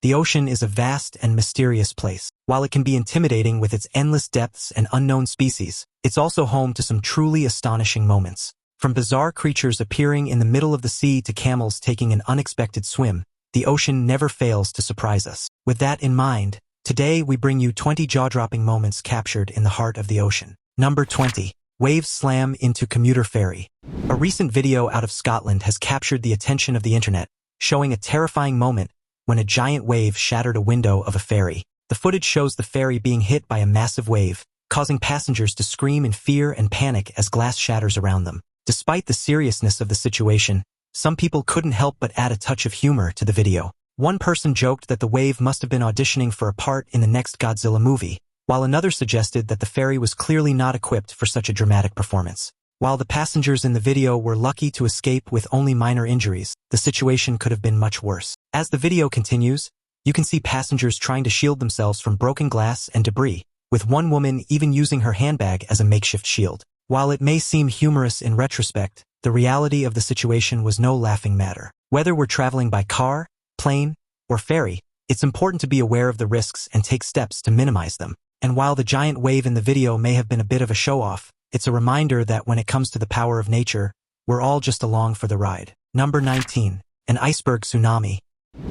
The ocean is a vast and mysterious place. While it can be intimidating with its endless depths and unknown species, it's also home to some truly astonishing moments. From bizarre creatures appearing in the middle of the sea to camels taking an unexpected swim, the ocean never fails to surprise us. With that in mind, today we bring you 20 jaw-dropping moments captured in the heart of the ocean. Number 20. Waves slam into Commuter ferry. A recent video out of Scotland has captured the attention of the internet, showing a terrifying moment when a giant wave shattered a window of a ferry. The footage shows the ferry being hit by a massive wave, causing passengers to scream in fear and panic as glass shatters around them. Despite the seriousness of the situation, some people couldn't help but add a touch of humor to the video. One person joked that the wave must have been auditioning for a part in the next Godzilla movie, while another suggested that the ferry was clearly not equipped for such a dramatic performance. While the passengers in the video were lucky to escape with only minor injuries, the situation could have been much worse. As the video continues, you can see passengers trying to shield themselves from broken glass and debris, with one woman even using her handbag as a makeshift shield. While it may seem humorous in retrospect, the reality of the situation was no laughing matter. Whether we're traveling by car, plane, or ferry, it's important to be aware of the risks and take steps to minimize them. And while the giant wave in the video may have been a bit of a show-off, it's a reminder that when it comes to the power of nature, we're all just along for the ride. Number 19. An iceberg tsunami.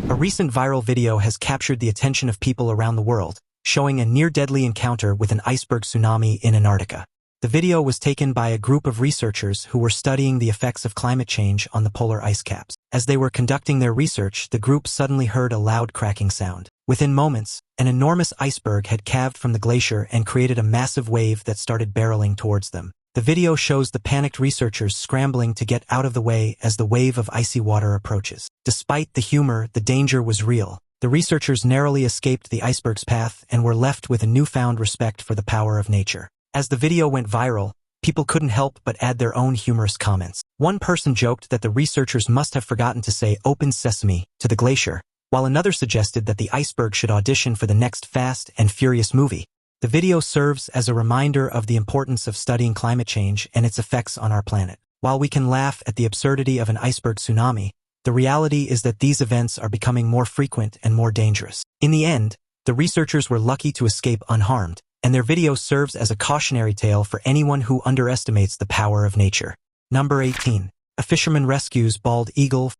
A recent viral video has captured the attention of people around the world, showing a near-deadly encounter with an iceberg tsunami in Antarctica. The video was taken by a group of researchers who were studying the effects of climate change on the polar ice caps. As they were conducting their research, the group suddenly heard a loud cracking sound. Within moments, an enormous iceberg had calved from the glacier and created a massive wave that started barreling towards them. The video shows the panicked researchers scrambling to get out of the way as the wave of icy water approaches. Despite the humor, the danger was real. The researchers narrowly escaped the iceberg's path and were left with a newfound respect for the power of nature. As the video went viral, people couldn't help but add their own humorous comments. One person joked that the researchers must have forgotten to say "Open Sesame" to the glacier, while another suggested that the iceberg should audition for the next Fast and Furious movie. The video serves as a reminder of the importance of studying climate change and its effects on our planet. While we can laugh at the absurdity of an iceberg tsunami, the reality is that these events are becoming more frequent and more dangerous. In the end, the researchers were lucky to escape unharmed, and their video serves as a cautionary tale for anyone who underestimates the power of nature. Number 18. A fisherman rescues bald eagle.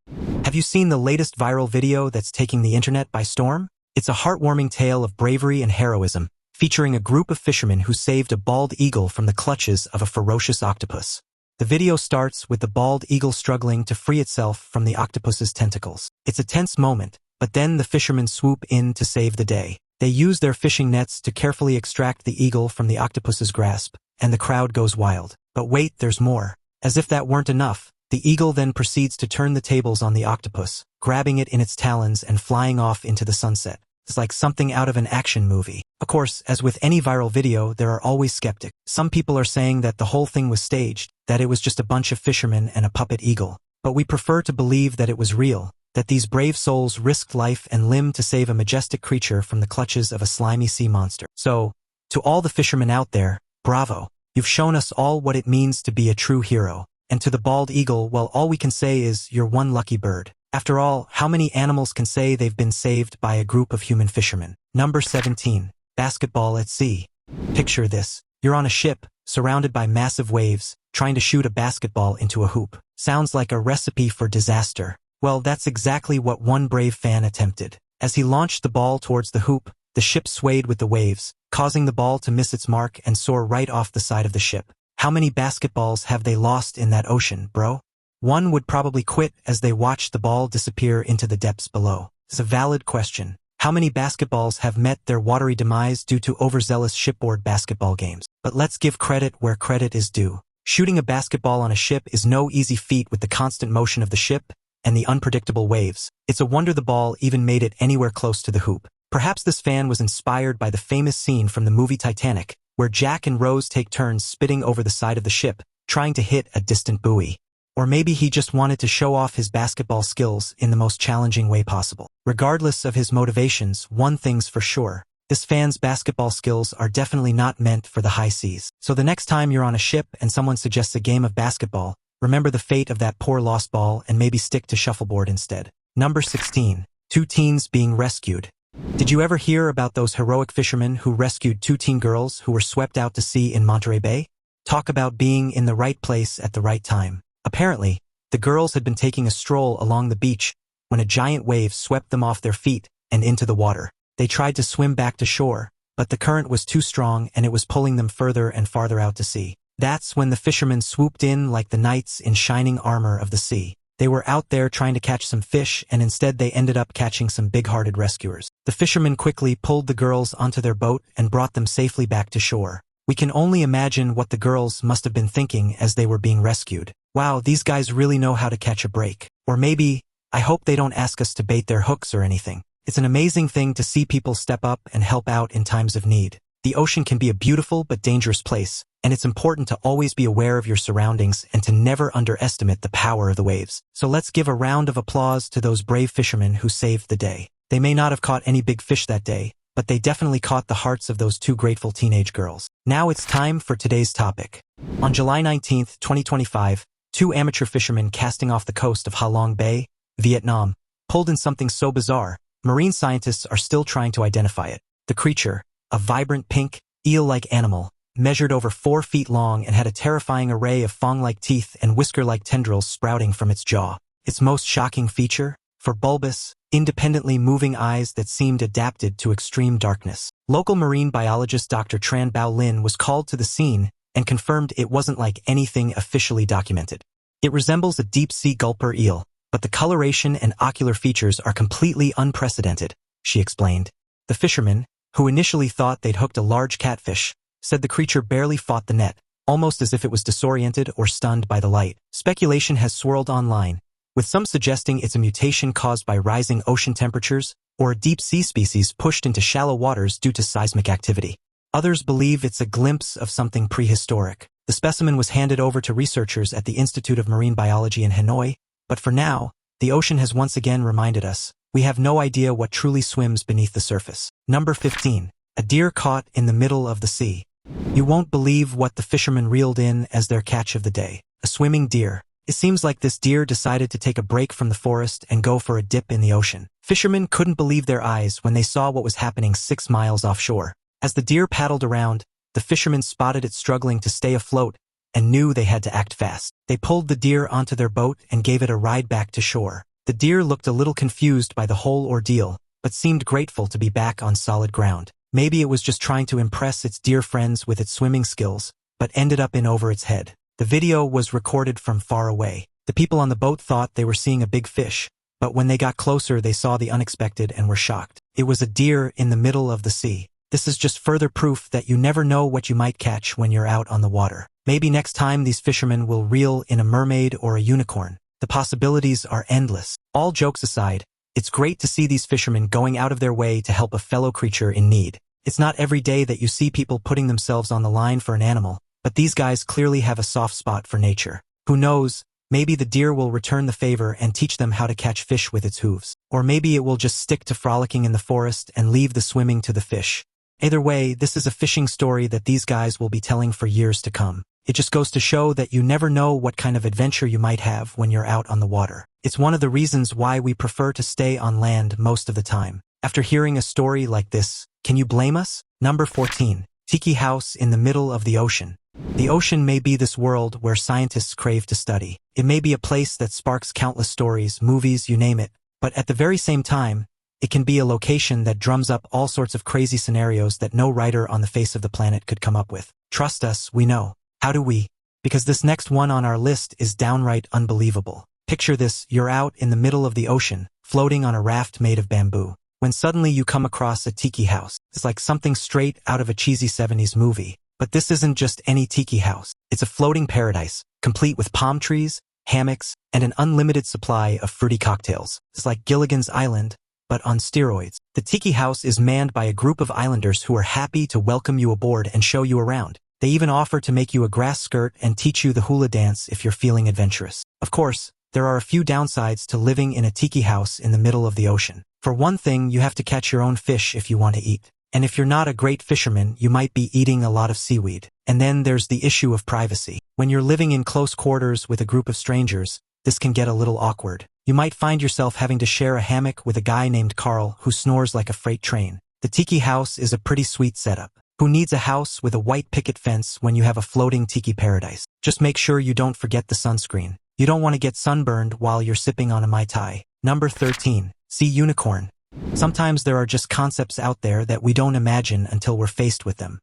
Have you seen the latest viral video that's taking the internet by storm? It's a heartwarming tale of bravery and heroism, featuring a group of fishermen who saved a bald eagle from the clutches of a ferocious octopus. The video starts with the bald eagle struggling to free itself from the octopus's tentacles. It's a tense moment, but then the fishermen swoop in to save the day. They use their fishing nets to carefully extract the eagle from the octopus's grasp, and the crowd goes wild. But wait, there's more. As if that weren't enough, the eagle then proceeds to turn the tables on the octopus, grabbing it in its talons and flying off into the sunset. It's like something out of an action movie. Of course, as with any viral video, there are always skeptics. Some people are saying that the whole thing was staged, that it was just a bunch of fishermen and a puppet eagle. But we prefer to believe that it was real, that these brave souls risked life and limb to save a majestic creature from the clutches of a slimy sea monster. So, to all the fishermen out there, bravo. You've shown us all what it means to be a true hero. And to the bald eagle, well, all we can say is you're one lucky bird. After all, how many animals can say they've been saved by a group of human fishermen? Number 17. Basketball at sea. Picture this. You're on a ship, surrounded by massive waves, trying to shoot a basketball into a hoop. Sounds like a recipe for disaster. Well, that's exactly what one brave fan attempted. As he launched the ball towards the hoop, the ship swayed with the waves, causing the ball to miss its mark and soar right off the side of the ship. How many basketballs have they lost in that ocean, bro? One would probably quit as they watched the ball disappear into the depths below. It's a valid question. How many basketballs have met their watery demise due to overzealous shipboard basketball games? But let's give credit where credit is due. Shooting a basketball on a ship is no easy feat with the constant motion of the ship and the unpredictable waves. It's a wonder the ball even made it anywhere close to the hoop. Perhaps this fan was inspired by the famous scene from the movie Titanic, where Jack and Rose take turns spitting over the side of the ship, trying to hit a distant buoy. Or maybe he just wanted to show off his basketball skills in the most challenging way possible. Regardless of his motivations, one thing's for sure. This fan's basketball skills are definitely not meant for the high seas. So the next time you're on a ship and someone suggests a game of basketball, remember the fate of that poor lost ball and maybe stick to shuffleboard instead. Number 16. 2 teens being rescued. Did you ever hear about those heroic fishermen who rescued 2 teen girls who were swept out to sea in Monterey Bay? Talk about being in the right place at the right time. Apparently, the girls had been taking a stroll along the beach when a giant wave swept them off their feet and into the water. They tried to swim back to shore, but the current was too strong and it was pulling them further and farther out to sea. That's when the fishermen swooped in like the knights in shining armor of the sea. They were out there trying to catch some fish, and instead they ended up catching some big-hearted rescuers. The fishermen quickly pulled the girls onto their boat and brought them safely back to shore. We can only imagine what the girls must have been thinking as they were being rescued. Wow, these guys really know how to catch a break. Or maybe, I hope they don't ask us to bait their hooks or anything. It's an amazing thing to see people step up and help out in times of need. The ocean can be a beautiful but dangerous place, and it's important to always be aware of your surroundings and to never underestimate the power of the waves. So let's give a round of applause to those brave fishermen who saved the day. They may not have caught any big fish that day, but they definitely caught the hearts of those 2 grateful teenage girls. Now it's time for today's topic. On July 19, 2025, 2 amateur fishermen casting off the coast of Ha Long Bay, Vietnam, pulled in something so bizarre, marine scientists are still trying to identify it. The creature, a vibrant pink, eel-like animal, measured over 4 feet long and had a terrifying array of fang-like teeth and whisker-like tendrils sprouting from its jaw. Its most shocking feature? For bulbous, independently moving eyes that seemed adapted to extreme darkness. Local marine biologist Dr. Tran Bao Lin was called to the scene and confirmed it wasn't like anything officially documented. It resembles a deep-sea gulper eel, but the coloration and ocular features are completely unprecedented, she explained. The fishermen, who initially thought they'd hooked a large catfish, said the creature barely fought the net, almost as if it was disoriented or stunned by the light. Speculation has swirled online, with some suggesting it's a mutation caused by rising ocean temperatures or a deep-sea species pushed into shallow waters due to seismic activity. Others believe it's a glimpse of something prehistoric. The specimen was handed over to researchers at the Institute of Marine Biology in Hanoi, but for now, the ocean has once again reminded us, we have no idea what truly swims beneath the surface. Number 15. A deer caught in the middle of the sea. You won't believe what the fishermen reeled in as their catch of the day. A swimming deer. It seems like this deer decided to take a break from the forest and go for a dip in the ocean. Fishermen couldn't believe their eyes when they saw what was happening 6 miles offshore. As the deer paddled around, the fishermen spotted it struggling to stay afloat and knew they had to act fast. They pulled the deer onto their boat and gave it a ride back to shore. The deer looked a little confused by the whole ordeal, but seemed grateful to be back on solid ground. Maybe it was just trying to impress its deer friends with its swimming skills, but ended up in over its head. The video was recorded from far away. The people on the boat thought they were seeing a big fish, but when they got closer they saw the unexpected and were shocked. It was a deer in the middle of the sea. This is just further proof that you never know what you might catch when you're out on the water. Maybe next time these fishermen will reel in a mermaid or a unicorn. The possibilities are endless. All jokes aside, it's great to see these fishermen going out of their way to help a fellow creature in need. It's not every day that you see people putting themselves on the line for an animal, but these guys clearly have a soft spot for nature. Who knows, maybe the deer will return the favor and teach them how to catch fish with its hooves. Or maybe it will just stick to frolicking in the forest and leave the swimming to the fish. Either way, this is a fishing story that these guys will be telling for years to come. It just goes to show that you never know what kind of adventure you might have when you're out on the water. It's one of the reasons why we prefer to stay on land most of the time. After hearing a story like this, can you blame us? Number 14. Tiki House in the middle of the ocean. The ocean may be this world where scientists crave to study. It may be a place that sparks countless stories, movies, you name it. But at the very same time, it can be a location that drums up all sorts of crazy scenarios that no writer on the face of the planet could come up with. Trust us, we know. How do we? Because this next one on our list is downright unbelievable. Picture this, you're out in the middle of the ocean, floating on a raft made of bamboo, when suddenly you come across a tiki house. It's like something straight out of a cheesy 70s movie. But this isn't just any tiki house. It's a floating paradise, complete with palm trees, hammocks, and an unlimited supply of fruity cocktails. It's like Gilligan's Island, but on steroids. The tiki house is manned by a group of islanders who are happy to welcome you aboard and show you around. They even offer to make you a grass skirt and teach you the hula dance if you're feeling adventurous. Of course, there are a few downsides to living in a tiki house in the middle of the ocean. For one thing, you have to catch your own fish if you want to eat. And if you're not a great fisherman, you might be eating a lot of seaweed. And then there's the issue of privacy. When you're living in close quarters with a group of strangers, this can get a little awkward. You might find yourself having to share a hammock with a guy named Carl who snores like a freight train. The Tiki House is a pretty sweet setup. Who needs a house with a white picket fence when you have a floating tiki paradise? Just make sure you don't forget the sunscreen. You don't want to get sunburned while you're sipping on a Mai Tai. Number 13. Sea unicorn. Sometimes there are just concepts out there that we don't imagine until we're faced with them.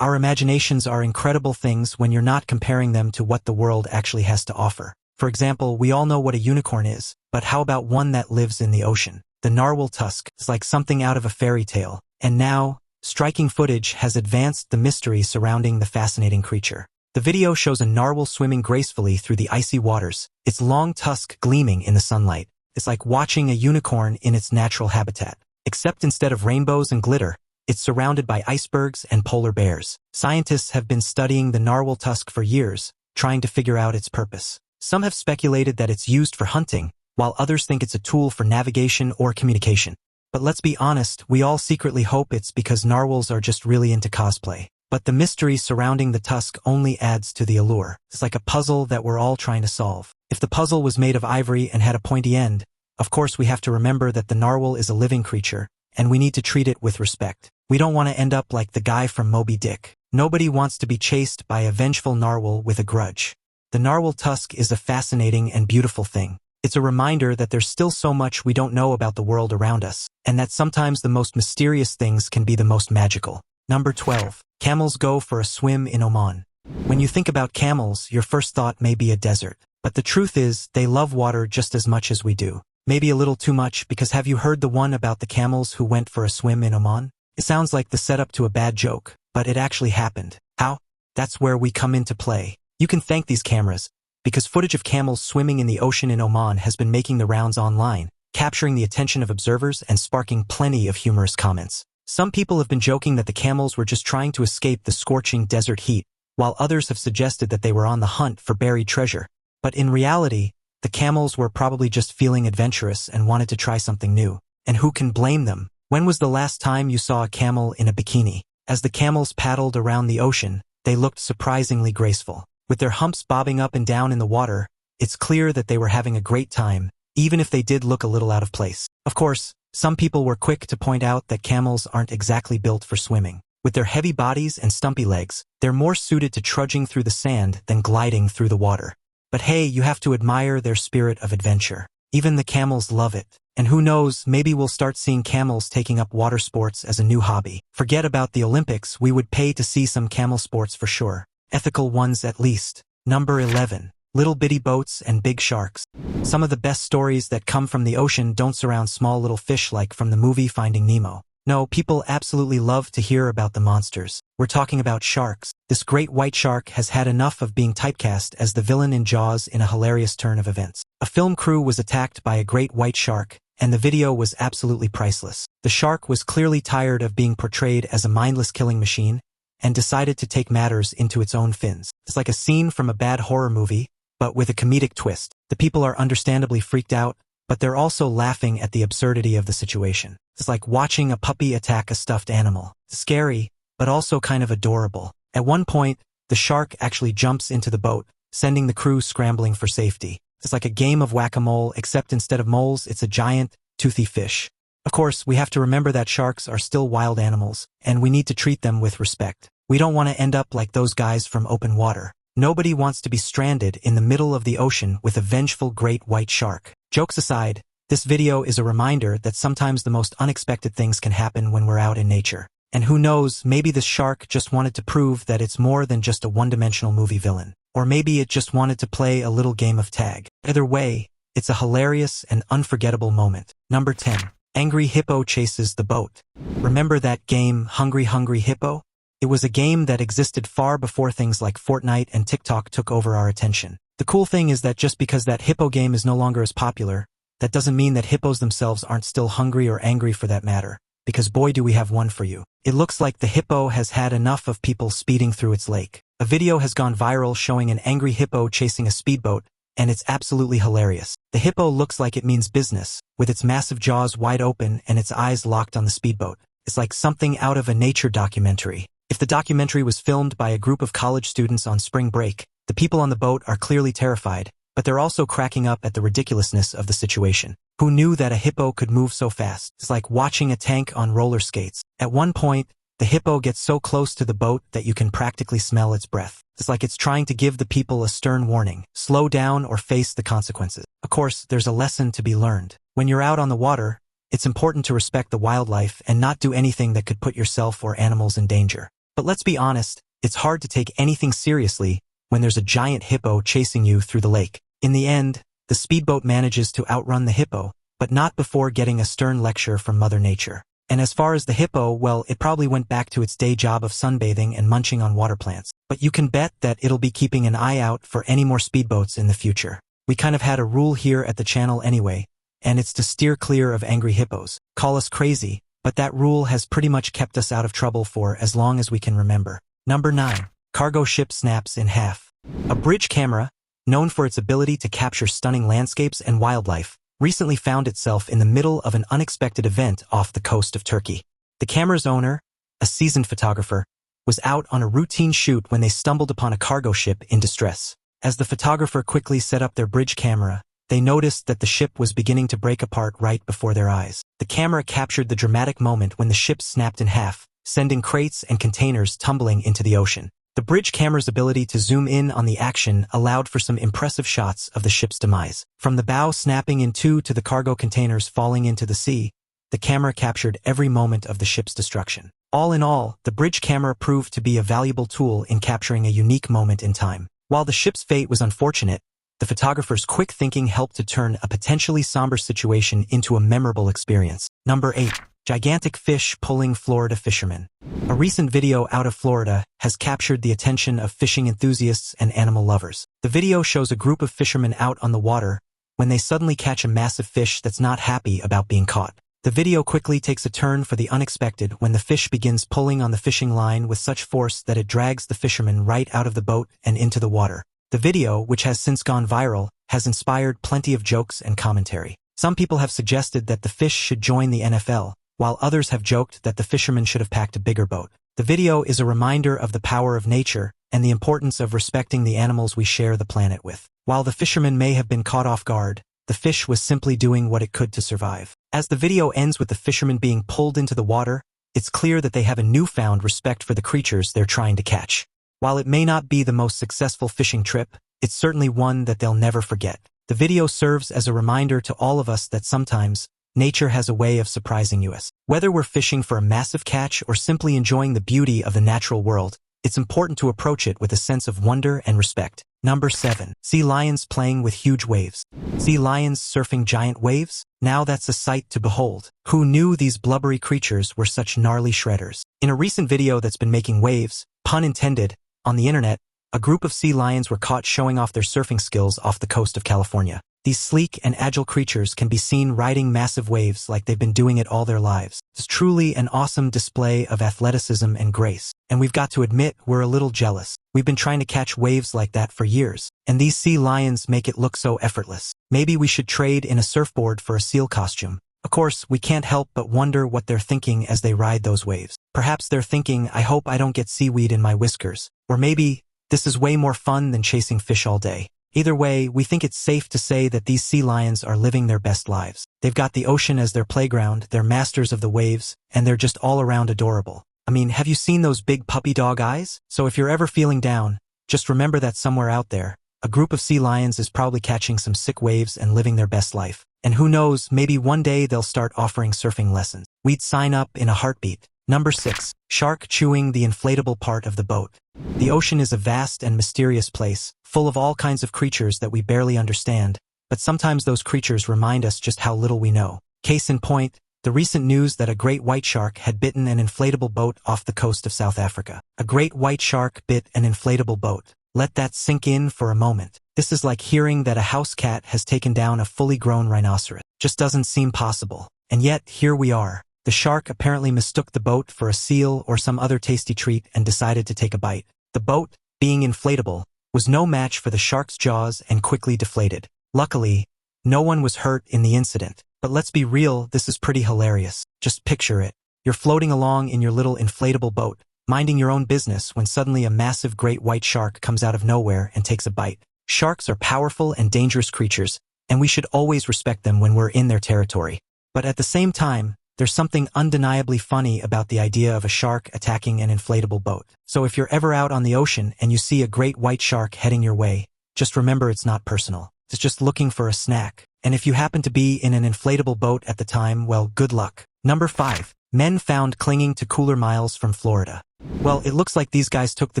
Our imaginations are incredible things when you're not comparing them to what the world actually has to offer. For example, we all know what a unicorn is, but how about one that lives in the ocean? The narwhal tusk is like something out of a fairy tale, and now, striking footage has advanced the mystery surrounding the fascinating creature. The video shows a narwhal swimming gracefully through the icy waters, its long tusk gleaming in the sunlight. It's like watching a unicorn in its natural habitat. Except instead of rainbows and glitter, it's surrounded by icebergs and polar bears. Scientists have been studying the narwhal tusk for years, trying to figure out its purpose. Some have speculated that it's used for hunting, while others think it's a tool for navigation or communication. But let's be honest, we all secretly hope it's because narwhals are just really into cosplay. But the mystery surrounding the tusk only adds to the allure. It's like a puzzle that we're all trying to solve. If the puzzle was made of ivory and had a pointy end, of course we have to remember that the narwhal is a living creature, and we need to treat it with respect. We don't want to end up like the guy from Moby Dick. Nobody wants to be chased by a vengeful narwhal with a grudge. The narwhal tusk is a fascinating and beautiful thing. It's a reminder that there's still so much we don't know about the world around us, and that sometimes the most mysterious things can be the most magical. Number 12. Camels go for a swim in Oman. When you think about camels, your first thought may be a desert. But the truth is, they love water just as much as we do. Maybe a little too much, because have you heard the one about the camels who went for a swim in Oman? It sounds like the setup to a bad joke, but it actually happened. How? That's where we come into play. You can thank these cameras, because footage of camels swimming in the ocean in Oman has been making the rounds online, capturing the attention of observers and sparking plenty of humorous comments. Some people have been joking that the camels were just trying to escape the scorching desert heat, while others have suggested that they were on the hunt for buried treasure. But in reality, the camels were probably just feeling adventurous and wanted to try something new. And who can blame them? When was the last time you saw a camel in a bikini? As the camels paddled around the ocean, they looked surprisingly graceful. With their humps bobbing up and down in the water, it's clear that they were having a great time, even if they did look a little out of place. Of course, some people were quick to point out that camels aren't exactly built for swimming. With their heavy bodies and stumpy legs, they're more suited to trudging through the sand than gliding through the water. But hey, you have to admire their spirit of adventure. Even the camels love it. And who knows, maybe we'll start seeing camels taking up water sports as a new hobby. Forget about the Olympics, we would pay to see some camel sports for sure. Ethical ones at least. Number 11. Little bitty boats and big sharks. Some of the best stories that come from the ocean don't surround small little fish like from the movie Finding Nemo. No, people absolutely love to hear about the monsters. We're talking about sharks. This great white shark has had enough of being typecast as the villain in Jaws in a hilarious turn of events. A film crew was attacked by a great white shark, and the video was absolutely priceless. The shark was clearly tired of being portrayed as a mindless killing machine, and decided to take matters into its own fins. It's like a scene from a bad horror movie, but with a comedic twist. The people are understandably freaked out, but they're also laughing at the absurdity of the situation. It's like watching a puppy attack a stuffed animal. Scary, but also kind of adorable. At one point, the shark actually jumps into the boat, sending the crew scrambling for safety. It's like a game of whack-a-mole, except instead of moles, it's a giant, toothy fish. Of course, we have to remember that sharks are still wild animals, and we need to treat them with respect. We don't want to end up like those guys from Open Water. Nobody wants to be stranded in the middle of the ocean with a vengeful great white shark. Jokes aside, this video is a reminder that sometimes the most unexpected things can happen when we're out in nature. And who knows, maybe this shark just wanted to prove that it's more than just a one-dimensional movie villain. Or maybe it just wanted to play a little game of tag. Either way, it's a hilarious and unforgettable moment. Number 10. Angry Hippo Chases the Boat. Remember that game, Hungry Hungry Hippo? It was a game that existed far before things like Fortnite and TikTok took over our attention. The cool thing is that just because that hippo game is no longer as popular, that doesn't mean that hippos themselves aren't still hungry or angry for that matter, because boy do we have one for you. It looks like the hippo has had enough of people speeding through its lake. A video has gone viral showing an angry hippo chasing a speedboat, and it's absolutely hilarious. The hippo looks like it means business, with its massive jaws wide open and its eyes locked on the speedboat. It's like something out of a nature documentary. If the documentary was filmed by a group of college students on spring break, the people on the boat are clearly terrified, but they're also cracking up at the ridiculousness of the situation. Who knew that a hippo could move so fast? It's like watching a tank on roller skates. At one point, the hippo gets so close to the boat that you can practically smell its breath. It's like it's trying to give the people a stern warning. Slow down or face the consequences. Of course, there's a lesson to be learned. When you're out on the water, it's important to respect the wildlife and not do anything that could put yourself or animals in danger. But let's be honest, it's hard to take anything seriously when there's a giant hippo chasing you through the lake. In the end, the speedboat manages to outrun the hippo, but not before getting a stern lecture from Mother Nature. And as far as the hippo, well, it probably went back to its day job of sunbathing and munching on water plants. But you can bet that it'll be keeping an eye out for any more speedboats in the future. We kind of had a rule here at the channel anyway, and it's to steer clear of angry hippos. Call us crazy, but that rule has pretty much kept us out of trouble for as long as we can remember. Number 9. Cargo ship snaps in half. A bridge camera, known for its ability to capture stunning landscapes and wildlife, recently found itself in the middle of an unexpected event off the coast of Turkey. The camera's owner, a seasoned photographer, was out on a routine shoot when they stumbled upon a cargo ship in distress. As the photographer quickly set up their bridge camera, they noticed that the ship was beginning to break apart right before their eyes. The camera captured the dramatic moment when the ship snapped in half, sending crates and containers tumbling into the ocean. The bridge camera's ability to zoom in on the action allowed for some impressive shots of the ship's demise. From the bow snapping in two to the cargo containers falling into the sea, the camera captured every moment of the ship's destruction. All in all, the bridge camera proved to be a valuable tool in capturing a unique moment in time. While the ship's fate was unfortunate, the photographer's quick thinking helped to turn a potentially somber situation into a memorable experience. Number 8. Gigantic fish pulling Florida fishermen. A recent video out of Florida has captured the attention of fishing enthusiasts and animal lovers. The video shows a group of fishermen out on the water when they suddenly catch a massive fish that's not happy about being caught. The video quickly takes a turn for the unexpected when the fish begins pulling on the fishing line with such force that it drags the fisherman right out of the boat and into the water. The video, which has since gone viral, has inspired plenty of jokes and commentary. Some people have suggested that the fish should join the NFL, while others have joked that the fisherman should have packed a bigger boat. The video is a reminder of the power of nature and the importance of respecting the animals we share the planet with. While the fisherman may have been caught off guard, the fish was simply doing what it could to survive. As the video ends with the fisherman being pulled into the water, it's clear that they have a newfound respect for the creatures they're trying to catch. While it may not be the most successful fishing trip, it's certainly one that they'll never forget. The video serves as a reminder to all of us that sometimes, nature has a way of surprising us. Whether we're fishing for a massive catch or simply enjoying the beauty of the natural world, it's important to approach it with a sense of wonder and respect. Number 7. Sea lions playing with huge waves. Sea lions surfing giant waves? Now that's a sight to behold. Who knew these blubbery creatures were such gnarly shredders? In a recent video that's been making waves, pun intended, on the internet, a group of sea lions were caught showing off their surfing skills off the coast of California. These sleek and agile creatures can be seen riding massive waves like they've been doing it all their lives. It's truly an awesome display of athleticism and grace. And we've got to admit we're a little jealous. We've been trying to catch waves like that for years, and these sea lions make it look so effortless. Maybe we should trade in a surfboard for a seal costume. Of course, we can't help but wonder what they're thinking as they ride those waves. Perhaps they're thinking, I hope I don't get seaweed in my whiskers. Or maybe, this is way more fun than chasing fish all day. Either way, we think it's safe to say that these sea lions are living their best lives. They've got the ocean as their playground, they're masters of the waves, and they're just all around adorable. I mean, have you seen those big puppy dog eyes? So if you're ever feeling down, just remember that somewhere out there, a group of sea lions is probably catching some sick waves and living their best life. And who knows, maybe one day they'll start offering surfing lessons. We'd sign up in a heartbeat. Number 6. Shark chewing the inflatable part of the boat. The ocean is a vast and mysterious place, full of all kinds of creatures that we barely understand, but sometimes those creatures remind us just how little we know. Case in point, the recent news that a great white shark had bitten an inflatable boat off the coast of South Africa. A great white shark bit an inflatable boat. Let that sink in for a moment. This is like hearing that a house cat has taken down a fully grown rhinoceros. Just doesn't seem possible. And yet, here we are. The shark apparently mistook the boat for a seal or some other tasty treat and decided to take a bite. The boat, being inflatable, was no match for the shark's jaws and quickly deflated. Luckily, no one was hurt in the incident. But let's be real, this is pretty hilarious. Just picture it. You're floating along in your little inflatable boat, minding your own business when suddenly a massive great white shark comes out of nowhere and takes a bite. Sharks are powerful and dangerous creatures, and we should always respect them when we're in their territory. But at the same time, there's something undeniably funny about the idea of a shark attacking an inflatable boat. So if you're ever out on the ocean and you see a great white shark heading your way, just remember it's not personal. It's just looking for a snack. And if you happen to be in an inflatable boat at the time, well, good luck. Number 5. Men found clinging to cooler miles from Florida. Well, it looks like these guys took the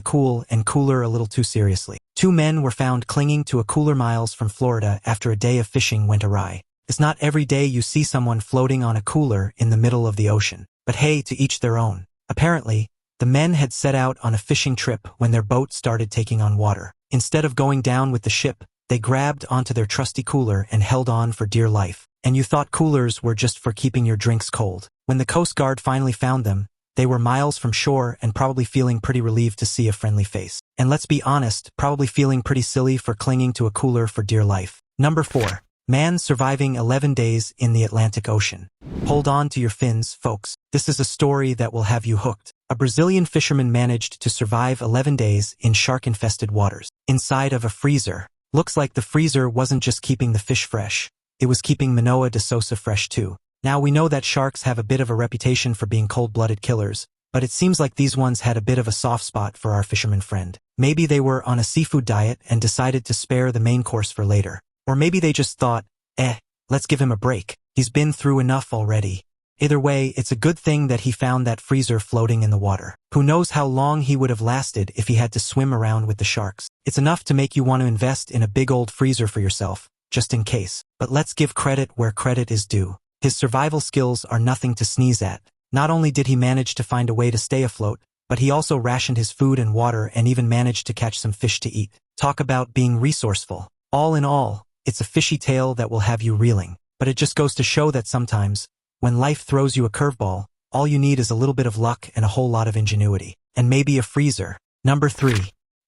cool and cooler a little too seriously. 2 men were found clinging to a cooler miles from Florida after a day of fishing went awry. It's not every day you see someone floating on a cooler in the middle of the ocean. But hey, to each their own. Apparently, the men had set out on a fishing trip when their boat started taking on water. Instead of going down with the ship, they grabbed onto their trusty cooler and held on for dear life. And you thought coolers were just for keeping your drinks cold. When the Coast Guard finally found them, they were miles from shore and probably feeling pretty relieved to see a friendly face. And let's be honest, probably feeling pretty silly for clinging to a cooler for dear life. Number 4. Man surviving 11 days in the Atlantic Ocean. Hold on to your fins, folks. This is a story that will have you hooked. A Brazilian fisherman managed to survive 11 days in shark-infested waters, inside of a freezer. Looks like the freezer wasn't just keeping the fish fresh, it was keeping Manoa de Sousa fresh too. Now we know that sharks have a bit of a reputation for being cold-blooded killers, but it seems like these ones had a bit of a soft spot for our fisherman friend. Maybe they were on a seafood diet and decided to spare the main course for later. Or maybe they just thought, let's give him a break. He's been through enough already. Either way, it's a good thing that he found that freezer floating in the water. Who knows how long he would have lasted if he had to swim around with the sharks. It's enough to make you want to invest in a big old freezer for yourself, just in case. But let's give credit where credit is due. His survival skills are nothing to sneeze at. Not only did he manage to find a way to stay afloat, but he also rationed his food and water and even managed to catch some fish to eat. Talk about being resourceful. All in all, it's a fishy tale that will have you reeling. But it just goes to show that sometimes, when life throws you a curveball, all you need is a little bit of luck and a whole lot of ingenuity. And maybe a freezer. Number 3.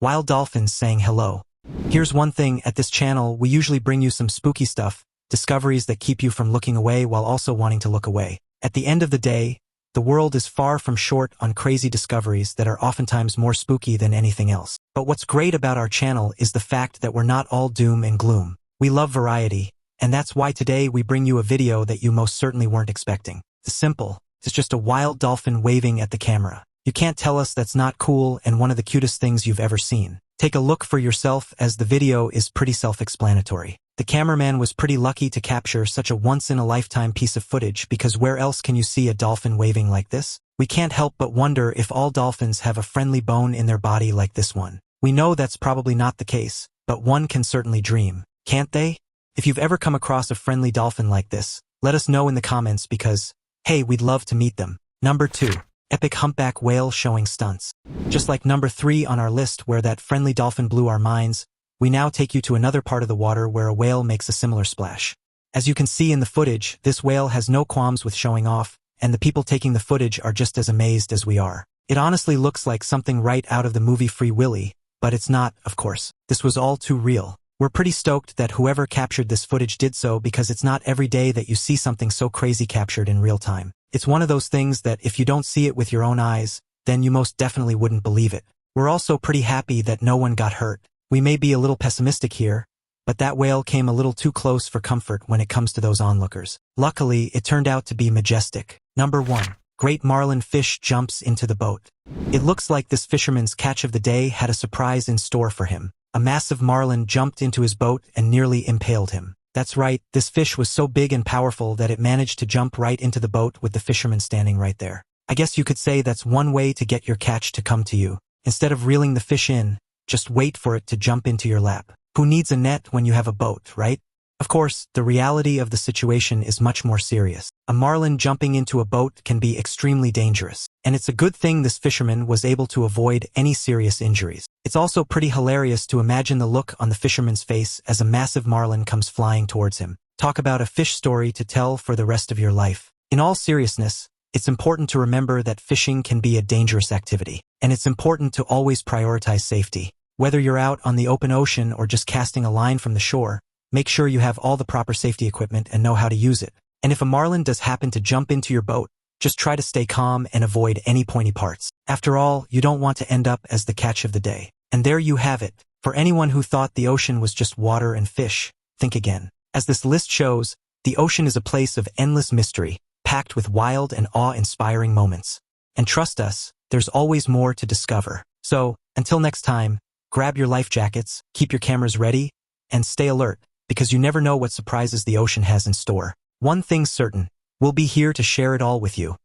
Wild dolphins saying hello. Here's one thing, at this channel we usually bring you some spooky stuff, discoveries that keep you from looking away while also wanting to look away. At the end of the day, the world is far from short on crazy discoveries that are oftentimes more spooky than anything else. But what's great about our channel is the fact that we're not all doom and gloom. We love variety, and that's why today we bring you a video that you most certainly weren't expecting. It's simple. It's just a wild dolphin waving at the camera. You can't tell us that's not cool and one of the cutest things you've ever seen. Take a look for yourself, as the video is pretty self-explanatory. The cameraman was pretty lucky to capture such a once-in-a-lifetime piece of footage, because where else can you see a dolphin waving like this? We can't help but wonder if all dolphins have a friendly bone in their body like this one. We know that's probably not the case, but one can certainly dream. Can't they? If you've ever come across a friendly dolphin like this, let us know in the comments because, hey, we'd love to meet them. Number 2. Epic humpback whale showing stunts. Just like number 3 on our list where that friendly dolphin blew our minds, we now take you to another part of the water where a whale makes a similar splash. As you can see in the footage, this whale has no qualms with showing off, and the people taking the footage are just as amazed as we are. It honestly looks like something right out of the movie Free Willy, but it's not, of course. This was all too real. We're pretty stoked that whoever captured this footage did so, because it's not every day that you see something so crazy captured in real time. It's one of those things that if you don't see it with your own eyes, then you most definitely wouldn't believe it. We're also pretty happy that no one got hurt. We may be a little pessimistic here, but that whale came a little too close for comfort when it comes to those onlookers. Luckily, it turned out to be majestic. Number 1. Great marlin fish jumps into the boat. It looks like this fisherman's catch of the day had a surprise in store for him. A massive marlin jumped into his boat and nearly impaled him. That's right, this fish was so big and powerful that it managed to jump right into the boat with the fisherman standing right there. I guess you could say that's one way to get your catch to come to you. Instead of reeling the fish in, just wait for it to jump into your lap. Who needs a net when you have a boat, right? Of course, the reality of the situation is much more serious. A marlin jumping into a boat can be extremely dangerous, and it's a good thing this fisherman was able to avoid any serious injuries. It's also pretty hilarious to imagine the look on the fisherman's face as a massive marlin comes flying towards him. Talk about a fish story to tell for the rest of your life. In all seriousness, it's important to remember that fishing can be a dangerous activity, and it's important to always prioritize safety. Whether you're out on the open ocean or just casting a line from the shore, make sure you have all the proper safety equipment and know how to use it. And if a marlin does happen to jump into your boat, just try to stay calm and avoid any pointy parts. After all, you don't want to end up as the catch of the day. And there you have it. For anyone who thought the ocean was just water and fish, think again. As this list shows, the ocean is a place of endless mystery, packed with wild and awe-inspiring moments. And trust us, there's always more to discover. So, until next time, grab your life jackets, keep your cameras ready, and stay alert, because you never know what surprises the ocean has in store. One thing's certain, we'll be here to share it all with you.